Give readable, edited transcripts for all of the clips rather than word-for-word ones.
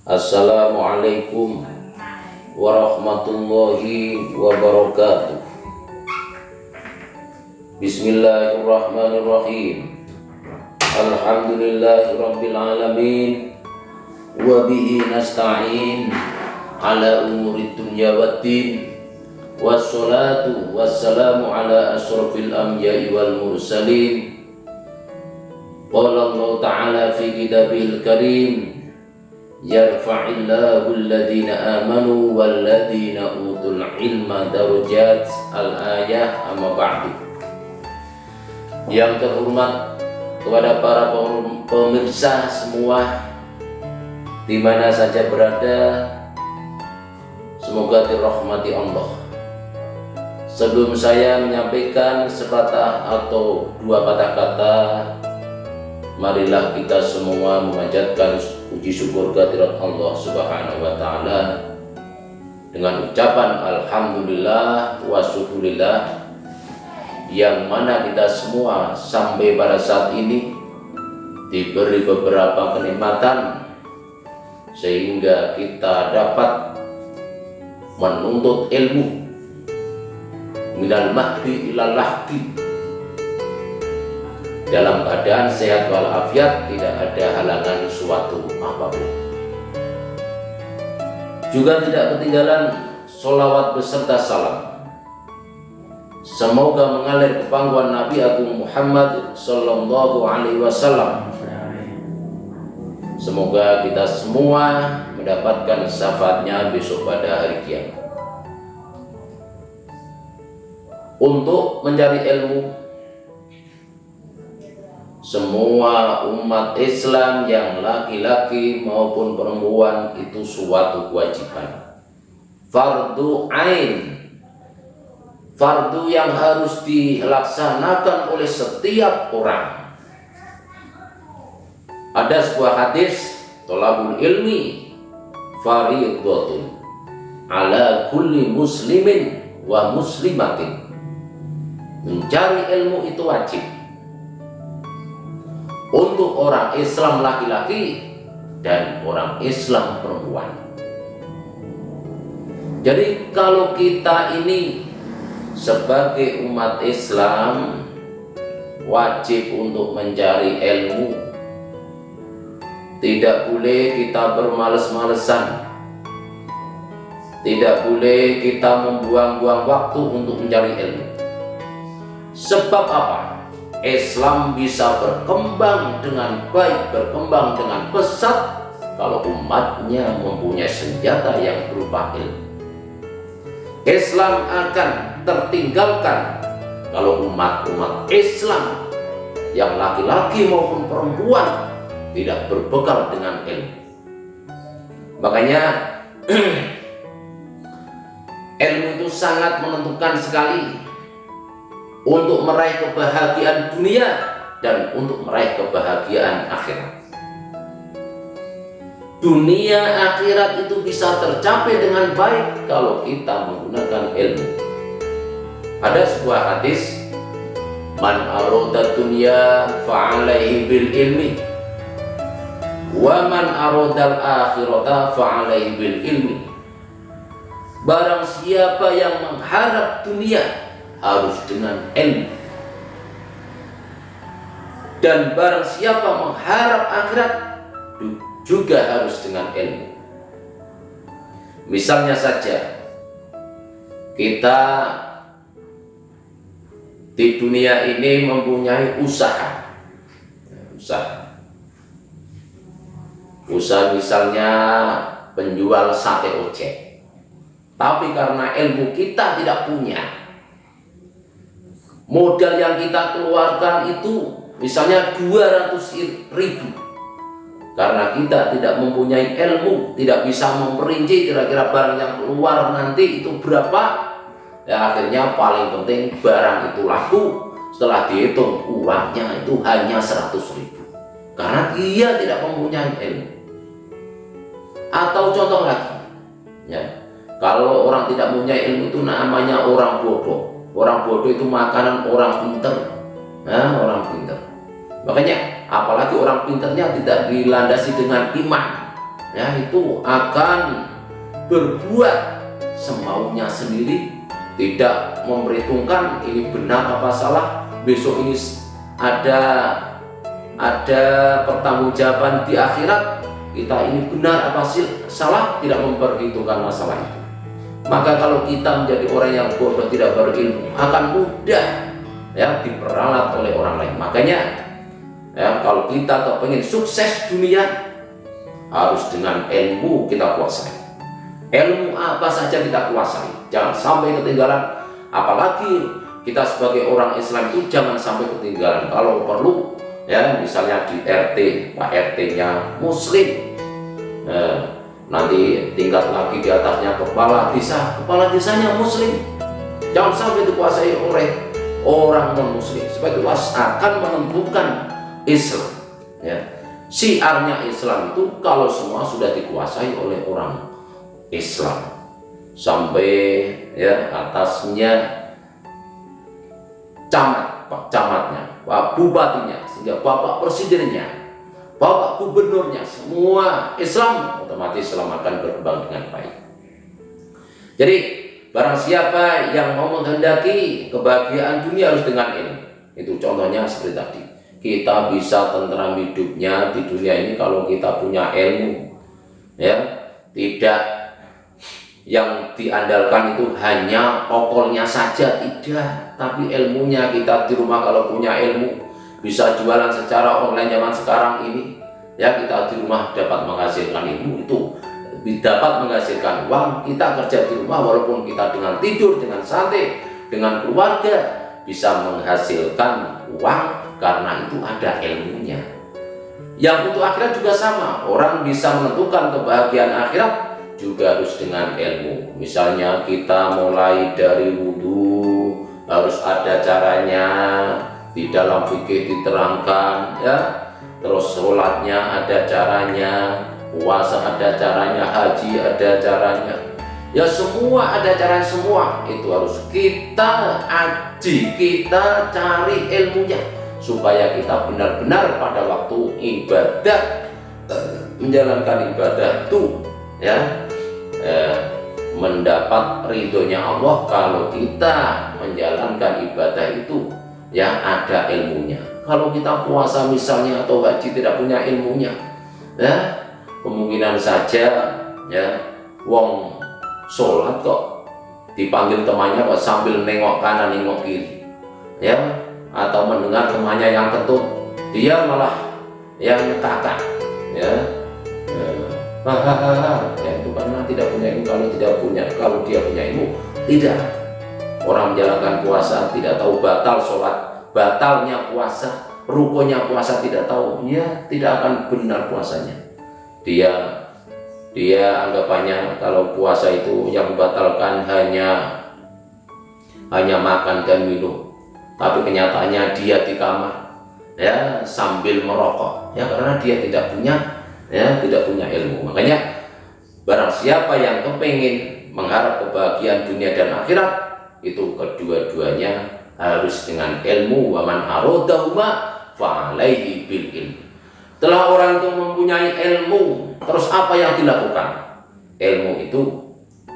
Assalamualaikum warahmatullahi wabarakatuh. Bismillahirrahmanirrahim. Alhamdulillahi rabbil alamin. Wa bihi nasta'in ala umuri dunya waddin. Wassalatu wassalamu ala asyrafil anbiya'i wal mursalin. Qala Allah ta'ala fi kitabihil karim, yarfa'illahu alladhina amanu walladhina utul ilma darajat. Al-ayah. Amma ba'du. Yang terhormat kepada para pemirsa semua di mana saja berada, semoga dirahmati Allah. Sebelum saya menyampaikan sepatah atau dua kata-kata, marilah kita semua memanjatkan puji syukur kehadirat Allah Subhanahu wa taala dengan ucapan alhamdulillah wa syukurillah, yang mana kita semua sampai pada saat ini diberi beberapa kenikmatan sehingga kita dapat menuntut ilmu minal mahdi ilal lahdi dalam keadaan sehat walafiat, tidak ada halangan suatu apapun. Juga tidak ketinggalan sholawat beserta salam semoga mengalir ke pangkuan Nabi Agung Muhammad Sallallahu Alaihi Wasallam. Semoga kita semua mendapatkan syafaatnya besok pada hari kiamat. Untuk mencari ilmu, semua umat Islam yang laki-laki maupun perempuan itu suatu kewajiban, fardu ain, fardu yang harus dilaksanakan oleh setiap orang. Ada sebuah hadis, thalabul ilmi fardhatun ala kulli muslimin wa muslimatin. Mencari ilmu itu wajib untuk orang Islam laki-laki dan orang Islam perempuan. Jadi kalau kita ini sebagai umat Islam wajib untuk mencari ilmu, tidak boleh kita bermales-malesan, tidak boleh kita membuang-buang waktu untuk mencari ilmu. Sebab apa? Islam bisa berkembang dengan baik, berkembang dengan pesat kalau umatnya mempunyai senjata yang berupa ilmu. Islam akan tertinggalkan kalau umat-umat Islam yang laki-laki maupun perempuan tidak berbekal dengan ilmu. Makanya ilmu itu sangat menentukan sekali untuk meraih kebahagiaan dunia dan untuk meraih kebahagiaan akhirat. Dunia akhirat itu bisa tercapai dengan baik kalau kita menggunakan ilmu. Ada sebuah hadis, man arada dunya fa'alaihi bil ilmi wa man aradal akhirata fa'alaihi bil ilmi. Barang siapa yang mengharap dunia harus dengan ilmu, dan barang siapa mengharap akhirat juga harus dengan ilmu. Misalnya saja, kita di dunia ini mempunyai usaha misalnya penjual sate ojek, tapi karena ilmu kita tidak punya, modal yang kita keluarkan itu misalnya 200.000, karena kita tidak mempunyai ilmu, tidak bisa memperinci kira-kira barang yang keluar nanti itu berapa, ya akhirnya paling penting barang itu laku. Setelah dihitung uangnya itu hanya 100.000 karena dia tidak mempunyai ilmu. Atau contoh lagi, ya, kalau orang tidak mempunyai ilmu itu namanya orang bodoh. Orang bodoh itu makanan orang pinter, orang pinter. Makanya apalagi orang pinternya tidak dilandasi dengan iman, ya itu akan berbuat semaunya sendiri, tidak memperhitungkan ini benar apa salah, besok ini ada pertanggungjawaban di akhirat, kita ini benar apa salah, tidak memperhitungkan masalah itu. Maka kalau kita menjadi orang yang bodoh, tidak berilmu, akan mudah ya diperalat oleh orang lain. Makanya ya kalau kita kepingin sukses dunia, harus dengan ilmu kita kuasai. Ilmu apa saja kita kuasai, jangan sampai ketinggalan. Apalagi kita sebagai orang Islam itu jangan sampai ketinggalan. Kalau perlu ya misalnya di RT, Pak RT-nya Muslim, nanti tingkat lagi di atasnya kepala desanya Muslim, jangan sampai dikuasai oleh orang non-Muslim. Sebab itu akan menentukan Islam ya. Syiarnya Islam itu kalau semua sudah dikuasai oleh orang Islam, sampai ya atasnya camat, pak camatnya, pak bupatinya, sehingga bapak presidennya, bapak gubernurnya, semua Islam, otomatis Islam akan berkembang dengan baik. Jadi barang siapa yang mau menghendaki kebahagiaan dunia harus dengan ilmu. Itu contohnya seperti tadi, kita bisa tentram hidupnya di dunia ini kalau kita punya ilmu ya. Tidak yang diandalkan itu hanya okolnya saja, tidak, tapi ilmunya. Kita di rumah kalau punya ilmu bisa jualan secara online zaman sekarang ini ya, kita di rumah dapat menghasilkan ilmu, itu dapat menghasilkan uang. Kita kerja di rumah walaupun kita dengan tidur, dengan santai, dengan keluarga, bisa menghasilkan uang karena itu ada ilmunya. Yang untuk akhirat juga sama, orang bisa menentukan kebahagiaan akhirat juga harus dengan ilmu. Misalnya kita mulai dari wudhu harus ada caranya, di dalam fikih diterangkan ya. Terus sholatnya ada caranya, puasa ada caranya, haji ada caranya, ya semua ada caranya. Semua itu harus kita aji, kita cari ilmunya, supaya kita benar-benar pada waktu ibadah menjalankan ibadah itu ya mendapat ridhonya Allah. Kalau kita menjalankan ibadah itu ya ada ilmunya. Kalau kita puasa misalnya atau haji tidak punya ilmunya ya, kemungkinan saja ya wong sholat kok dipanggil temannya kok sambil nengok kanan nengok kiri ya, atau mendengar temannya yang kentut, dia malah yang kakak ya, ya itu karena tidak punya ilmu. Kalau dia punya ilmu, tidak. Orang menjalankan puasa tidak tahu batal sholat, batalnya puasa, rukunnya puasa tidak tahu, ya tidak akan benar puasanya. Dia anggapannya kalau puasa itu yang membatalkan hanya makan dan minum, tapi kenyataannya dia di kamar ya sambil merokok ya, karena dia tidak punya ilmu. Makanya barang siapa yang kepingin mengharap kebahagiaan dunia dan akhirat, itu kedua-duanya harus dengan ilmu. Wa man aradahuma fa alaihi bil ilm. Setelah orang itu mempunyai ilmu, terus apa yang dilakukan? Ilmu itu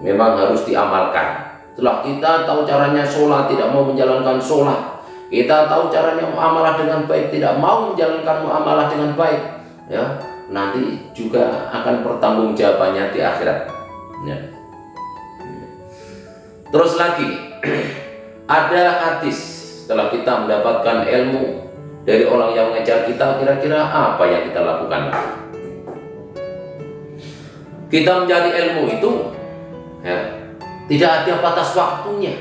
memang harus diamalkan. Setelah kita tahu caranya sholat, tidak mau menjalankan sholat, kita tahu caranya muamalah dengan baik, tidak mau menjalankan muamalah dengan baik ya, nanti juga akan pertanggungjawabannya di akhirat ya. Terus lagi ada hadis, setelah kita mendapatkan ilmu dari orang yang mengejar kita, kira-kira apa yang kita lakukan? Kita mencari ilmu itu ya, tidak ada batas waktunya.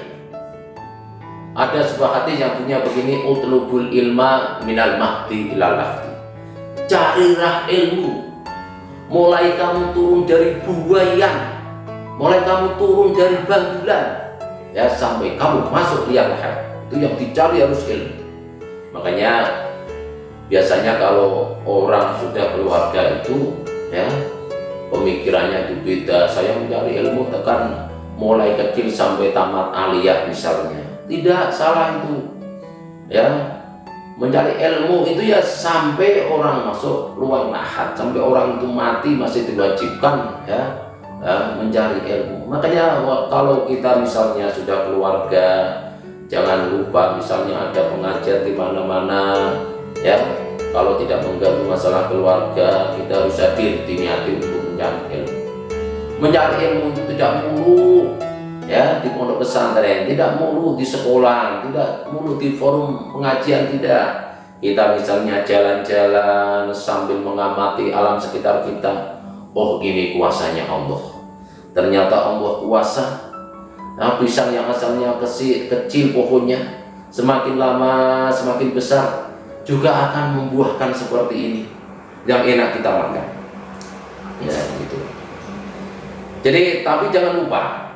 Ada sebuah hadis yang punya begini, utlubul ilma minal mahdi ilal lahdi. Carilah ilmu mulai kamu turun dari buayan, mulai kamu turun dari bangulan ya, sampai kamu masuk liang lahat. Itu yang dicari harus ilmu. Makanya biasanya kalau orang sudah keluarga itu ya, pemikirannya itu beda. Saya mencari ilmu tekan mulai kecil sampai tamat aliyah misalnya, tidak salah itu ya. Mencari ilmu itu ya sampai orang masuk ruang lahat, sampai orang itu mati masih diwajibkan ya, mencari ilmu. Makanya kalau kita misalnya sudah keluarga, jangan lupa misalnya ada pengajian di mana-mana ya. Kalau tidak mengganggu masalah keluarga, kita harus hadir diniati untuk mencari ilmu. Mencari ilmu itu tidak mulu ya di pondok pesantren, tidak mulu di sekolah, tidak mulu di forum pengajian, tidak. Kita misalnya jalan-jalan sambil mengamati alam sekitar kita. Oh, ini kuasanya Allah. Ternyata Allah kuasa. Nah, pisang yang asalnya kecil pohonnya, semakin lama semakin besar, juga akan membuahkan seperti ini yang enak kita makan. Ya, gitu. Jadi, tapi jangan lupa,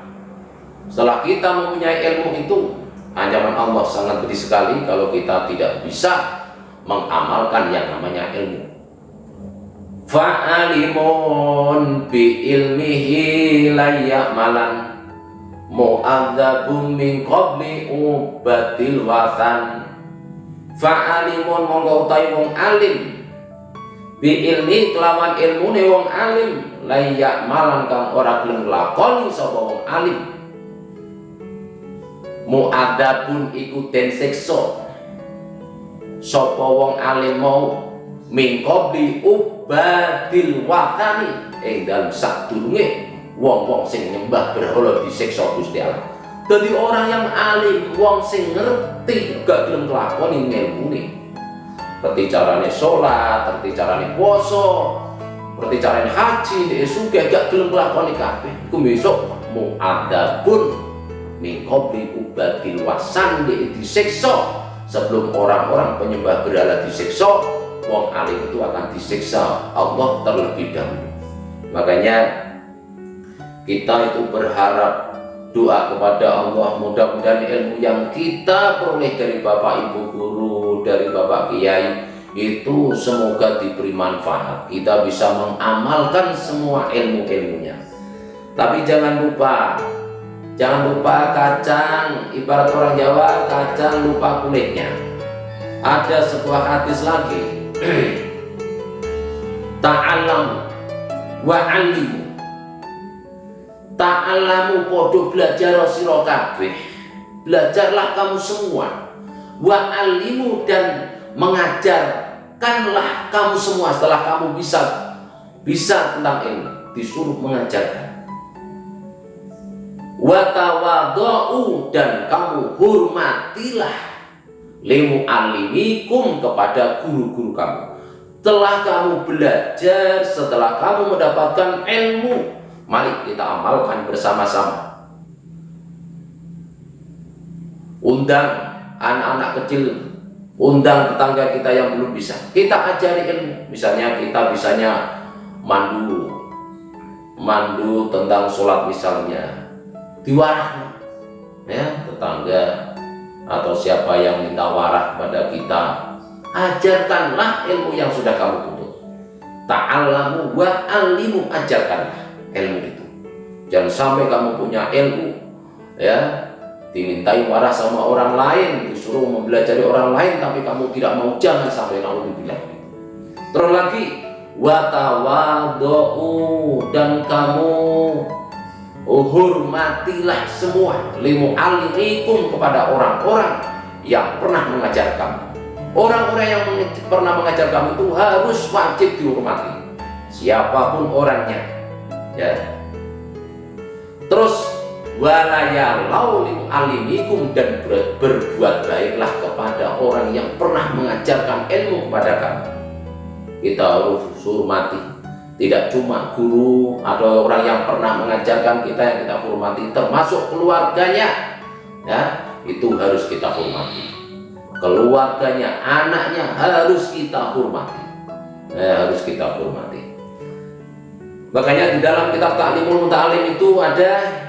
setelah kita mempunyai ilmu itu, ancaman Allah sangat pedih sekali kalau kita tidak bisa mengamalkan yang namanya ilmu. Fa'alimun bi ilmihi layamalan mu'adzabun min qabli ubatil wasan. Fa'alimun monggo utawi wong alim bi ilmi kelawan ilmune wong alim layamalan kang ora gelem nglakoni sapa wong alim. Mu'adzabun iku den siksa sapa wong alim mau min qabli ubadil watani ing dalem sadurunge wong-wong sing nyembah berhala disiksa Gusti Allah. Dadi orang yang alim, wong sing ngerti gak gelem nglakoni ilmune. Ngerti carane salat, ngerti carane puasa, ngerti carane haji, dhek sugih gak gelem nglakoni kabeh. Iku besok mu'adzabun min qabli ubadil wasan disiksa. Sebelum orang-orang penyembah berhala disiksa, wong alim itu akan disiksa Allah terlebih dahulu. Makanya kita itu berharap, doa kepada Allah, mudah-mudahan ilmu yang kita peroleh dari Bapak Ibu guru, dari Bapak Kiai itu semoga diberi manfaat. Kita bisa mengamalkan semua ilmu-ilmunya. Tapi jangan lupa kacang, ibarat orang Jawa, kacang lupa kulitnya. Ada sebuah hadis lagi, ta'allamu wa 'allimu. Ta'allamu podo belajar sira kabeh, belajarlah kamu semua. Wa 'allimu dan mengajarkanlah kamu semua. Setelah kamu bisa tentang ilmu, disuruh mengajarkan. Wa tawadhu dan kamu hormatilah limu alimikum kepada guru-guru kamu. Setelah kamu belajar, setelah kamu mendapatkan ilmu, mari kita amalkan bersama-sama. Undang anak-anak kecil, undang tetangga kita yang belum bisa, kita ajari ilmu. Misalnya kita bisanya mandu tentang sholat misalnya, diwarah ya tetangga atau siapa yang minta warah kepada kita, ajarkanlah ilmu yang sudah kamu tuntut. Ta'allamu wa 'allimu, ajarkanlah ilmu itu. Jangan sampai kamu punya ilmu ya dimintai warah sama orang lain, disuruh mempelajari orang lain tapi kamu tidak mau, jangan sampai naudzubillah. Terus lagi wa tawadhu dan kamu hormatilah semua limu alimikum kepada orang-orang yang pernah mengajar kamu. Orang-orang yang pernah mengajar kamu itu harus wajib dihormati, siapapun orangnya ya. Terus walayalau limu alimikum dan berbuat baiklah kepada orang yang pernah mengajarkan ilmu kepada kamu. Kita harus hormati, tidak cuma guru atau orang yang pernah mengajarkan kita yang kita hormati, termasuk keluarganya ya, itu harus kita hormati. Keluarganya, anaknya harus kita hormati, harus kita hormati. Makanya di dalam kitab Ta'limul Muta'allim itu ada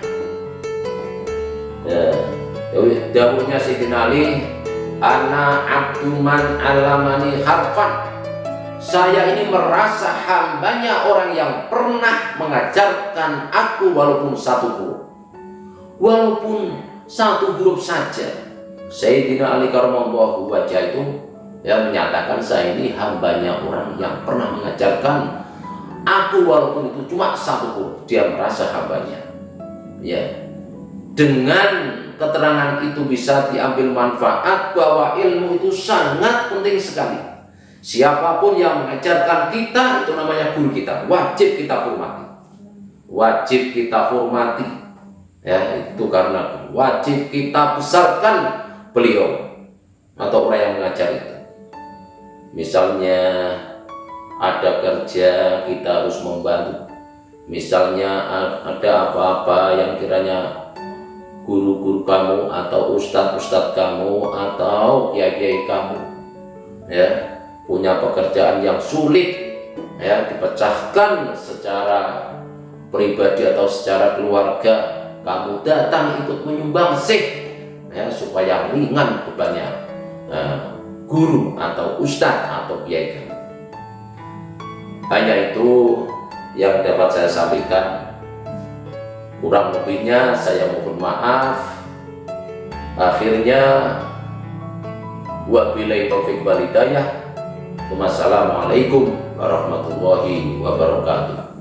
dawuhnya Sayyidina Ali, ana abduman alamani harfan. Saya ini merasa hambanya orang yang pernah mengajarkan aku walaupun satu huruf saja. Sayyidina Ali karramallahu wajhah itu menyatakan saya ini hambanya orang yang pernah mengajarkan aku, walaupun itu cuma satu huruf, dia merasa hambanya. Dengan keterangan itu bisa diambil manfaat bahwa ilmu itu sangat penting sekali. Siapapun yang mengajarkan kita itu namanya guru kita, wajib kita hormati. Wajib kita hormati. Itu karena wajib kita besarkan beliau atau orang yang mengajar itu. Misalnya ada kerja, kita harus membantu. Misalnya ada apa-apa yang kiranya guru-guru kamu atau ustadz-ustadz kamu atau kiai-kiai kamu punya pekerjaan yang sulit, dipecahkan secara pribadi atau secara keluarga, kamu datang ikut menyumbangsih supaya ringan bebannya guru atau ustadz atau kiai kamu. Hanya itu yang dapat saya sampaikan. Kurang lebihnya saya mohon maaf. Akhirnya wabillahi taufiq wal hidayah. Wassalamualaikum warahmatullahi wabarakatuh.